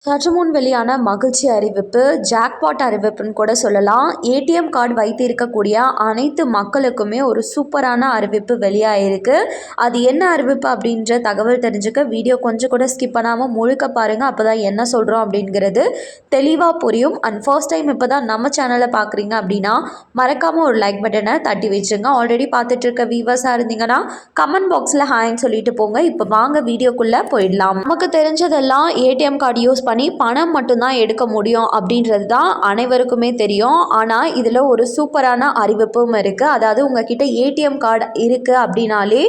சற்று முன் வெளியான மகிழ்ச்சி அறிவிப்பு, ஜாக்பாட் அறிவிப்புன்னு கூட சொல்லலாம். ஏடிஎம் கார்டு வைத்திருக்கக்கூடிய அனைத்து மக்களுக்குமே ஒரு சூப்பரான அறிவிப்பு வெளியாயிருக்கு. அது என்ன அறிவிப்பு அப்படின்ற தகவல் தெரிஞ்சுக்க வீடியோ கொஞ்சம் கூட ஸ்கிப் பண்ணாமல் முழுக்க பாருங்கள். அப்போ தான் என்ன சொல்கிறோம் அப்படிங்கிறது தெளிவாக புரியும். அண்ட் ஃபர்ஸ்ட் டைம் இப்போ தான் நம்ம சேனலை பார்க்குறீங்க அப்படின்னா மறக்காமல் ஒரு லைக் பட்டனை தட்டி வச்சுருங்க. ஆல்ரெடி பார்த்துட்டு இருக்க வியூவர்ஸாக இருந்தீங்கன்னா கமெண்ட் பாக்ஸில் ஹாய்ன்னு சொல்லிட்டு போங்க. இப்போ வாங்க வீடியோக்குள்ளே போயிடலாம். நமக்கு தெரிஞ்சதெல்லாம் ஏடிஎம் கார்டு யூஸ் பண்ணி பணம் மட்டும்தான் எடுக்க முடியும் அப்படின்றது தான் அனைவருக்குமே தெரியும். ஆனால் இதில் ஒரு சூப்பரான அறிவிப்பும் இருக்குது. அதாவது உங்ககிட்ட ஏடிஎம் கார்டு இருக்குது அப்படின்னாலே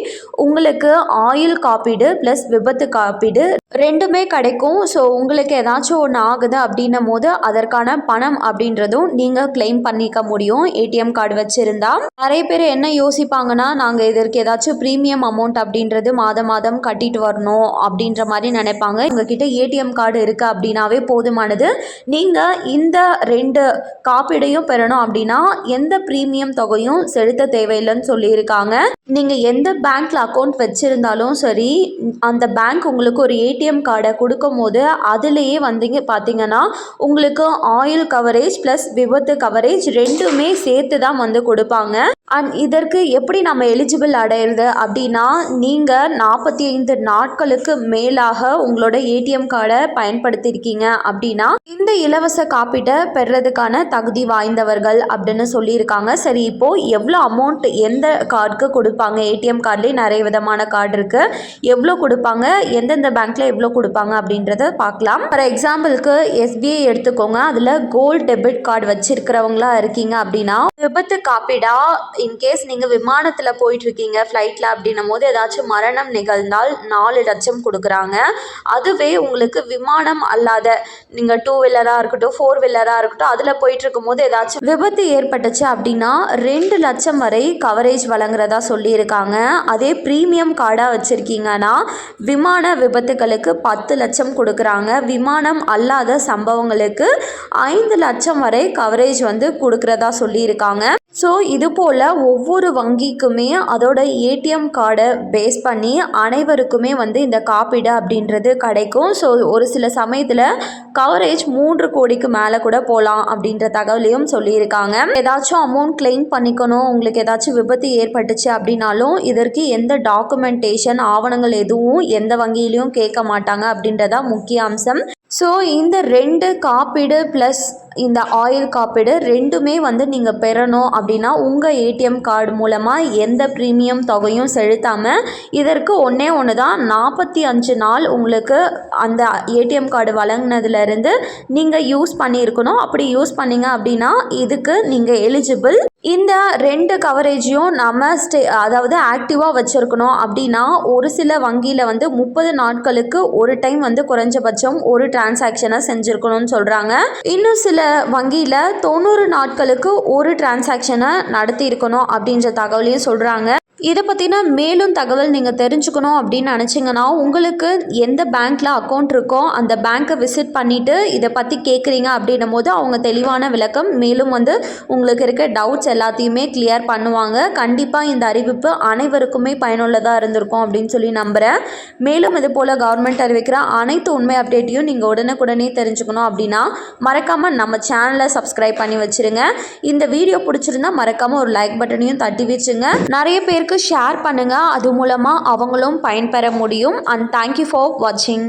உங்களுக்கு ஆயுள் காப்பீடு ப்ளஸ் விபத்து காப்பீடு ரெண்டுமே கிடைக்கும். ஸோ உங்களுக்கு ஏதாச்சும் ஒன்று ஆகுது அப்படின்னும் போது அதற்கான பணம் அப்படின்றதும் நீங்கள் கிளைம் பண்ணிக்க முடியும் ஏடிஎம் கார்டு வச்சுருந்தா. நிறைய பேர் என்ன யோசிப்பாங்கன்னா, நாங்கள் இதற்கு ஏதாச்சும் ப்ரீமியம் அமௌண்ட் அப்படின்றது மாதம் மாதம் கட்டிட்டு வரணும் அப்படின்ற மாதிரி நினைப்பாங்க. உங்ககிட்ட ஏடிஎம் கார்டு இருக்குது அப்படின்னாவே போதுமானது. நீங்கள் இந்த 2 காப்பீடையும் பெறணும் அப்படின்னா எந்த ப்ரீமியம் தொகையும் செலுத்த தேவையில்லைன்னு சொல்லியிருக்காங்க. நீங்கள் எந்த பேங்க்கில் அக்கௌண்ட் வச்சுருந்தாலும் சரி, அந்த பேங்க் உங்களுக்கு ஒரு ஏடிஎம் கார்டை கொடுக்கும் போது அதுலேயே வந்தீங்க பார்த்தீங்கன்னா உங்களுக்கு ஆயுள் கவரேஜ் ப்ளஸ் விபத்து கவரேஜ் ரெண்டுமே சேர்த்து தான் வந்து கொடுப்பாங்க. அண்ட் இதற்கு எப்படி நம்ம எலிஜிபிள் அடையிறது அப்படின்னா, நீங்கள் 45 நாட்களுக்கு மேலாக உங்களோட ஏடிஎம் கார்டை பயன்படுத்தியிருக்கீங்க அப்படின்னா இந்த இலவச காப்பீட்டை பெறுறதுக்கான தகுதி வாய்ந்தவர்கள் அப்படின்னு சொல்லியிருக்காங்க. சரி, இப்போது எவ்வளோ அமௌண்ட் எந்த கார்டுக்கு கொடுப்பாங்க? ஏடிஎம் கார்ட்லேயே நிறைய விதமான கார்டு இருக்குது. எவ்வளோ கொடுப்பாங்க, எந்தெந்த பேங்க்கில் எவ்வளோ கொடுப்பாங்க அப்படின்றத பார்க்கலாம். ஃபார் எக்ஸாம்பிளுக்கு எஸ்பிஐ எடுத்துக்கோங்க. அதில் கோல்டு டெபிட் கார்டு வச்சுருக்கிறவங்களா இருக்கீங்க அப்படின்னா விபத்து காப்பீடா இன்கேஸ் நீங்கள் விமானத்தில் போயிட்டுருக்கீங்க ஃப்ளைட்டில் அப்படின்னும் போது ஏதாச்சும் மரணம் நிகழ்ந்தால் 4 லட்சம் கொடுக்குறாங்க. அதுவே உங்களுக்கு விமானம் அல்லாத நீங்கள் 2 வீலராக இருக்கட்டும் 4 வீலராக இருக்கட்டும் அதில் போயிட்டுருக்கும் போது ஏதாச்சும் விபத்து ஏற்பட்டுச்சு அப்படின்னா 2 லட்சம் வரை கவரேஜ் வழங்குறதா சொல்லியிருக்காங்க. அதே ப்ரீமியம் கார்டாக வச்சுருக்கீங்கன்னா விமான விபத்துகளுக்கு 10 லட்சம் கொடுக்குறாங்க. விமானம் அல்லாத சம்பவங்களுக்கு 5 லட்சம் வரை கவரேஜ் வந்து கொடுக்குறதா சொல்லியிருக்காங்க. ஸோ இது போல் ஒவ்வொரு வங்கிக்குமே அதோட ஏடிஎம் கார்டை பேஸ் பண்ணி அனைவருக்குமே வந்து இந்த காப்பீடு அப்படின்றது கிடைக்கும். ஸோ ஒரு சில சமயத்தில் கவரேஜ் 3 கோடிக்கு மேலே கூட போகலாம் அப்படின்ற தகவலையும் சொல்லியிருக்காங்க. ஏதாச்சும் அமௌண்ட் கிளைம் பண்ணிக்கணும், உங்களுக்கு ஏதாச்சும் விபத்து ஏற்பட்டுச்சு அப்படின்னாலும் இதற்கு எந்த டாக்குமெண்டேஷன் ஆவணங்கள் எதுவும் எந்த வங்கியிலையும் கேட்க மாட்டாங்க அப்படின்றதா முக்கிய அம்சம். ஸோ இந்த 2 காப்பீடு ப்ளஸ் இந்த ஆயுள் காப்பீடு ரெண்டுமே வந்து நீங்கள் பெறணும் அப்படின்னா உங்கள் ஏடிஎம் கார்டு மூலமாக எந்த ப்ரீமியம் தொகையும் செலுத்தாமல் இதற்கு ஒன்றே ஒன்று தான் 45 நாள் உங்களுக்கு அந்த ஏடிஎம் கார்டு வழங்கினதுலேருந்து நீங்கள் யூஸ் பண்ணியிருக்கணும். அப்படி யூஸ் பண்ணிங்க அப்படின்னா இதுக்கு நீங்கள் எலிஜிபிள். இந்த 2 கவரேஜையும் நம்ம அதாவது ஆக்டிவாக வச்சுருக்கணும் அப்படின்னா ஒரு சில வங்கியில் வந்து 30 நாட்களுக்கு ஒரு டைம் வந்து குறைஞ்சபட்சம் ஒரு டிரான்சாக்ஷனை செஞ்சுருக்கணும்னு சொல்கிறாங்க. இன்னும் சில வங்கியில் 90 நாட்களுக்கு ஒரு டிரான்சாக்ஷனை நடத்தி இருக்கணும் அப்படின்ற தகவலையும் சொல்கிறாங்க. இதை பற்றின மேலும் தகவல் நீங்கள் தெரிஞ்சுக்கணும் அப்படின்னு நினச்சிங்கன்னா உங்களுக்கு எந்த பேங்க்கில் அக்கௌண்ட் இருக்கோ அந்த பேங்க்கை விசிட் பண்ணிவிட்டு இதை பற்றி கேட்குறீங்க அப்படின்னும் போது அவங்க தெளிவான விளக்கம் மேலும் வந்து உங்களுக்கு இருக்க டவுட்ஸ் எல்லாத்தையுமே கிளியர் பண்ணுவாங்க. கண்டிப்பாக இந்த அறிவிப்பு அனைவருக்குமே பயனுள்ளதாக இருந்திருக்கும் அப்படின்னு சொல்லி நம்புகிறேன். மேலும் இது போல் கவர்மெண்ட் அறிவிக்கிற அனைத்து உண்மை அப்டேட்டையும் நீங்கள் உடனுக்குடனே தெரிஞ்சுக்கணும் அப்படின்னா மறக்காமல் நம்ம சேனலை சப்ஸ்கிரைப் பண்ணி வச்சுருங்க. இந்த வீடியோ பிடிச்சிருந்தா மறக்காமல் ஒரு லைக் பட்டனையும் தட்டி வச்சுங்க. நிறைய பேருக்கு ஷேர் பண்ணுங்கள், அது மூலமாக அவங்களும் பயன்பெற முடியும். அண்ட் தேங்க்யூ ஃபார் வாட்சிங்.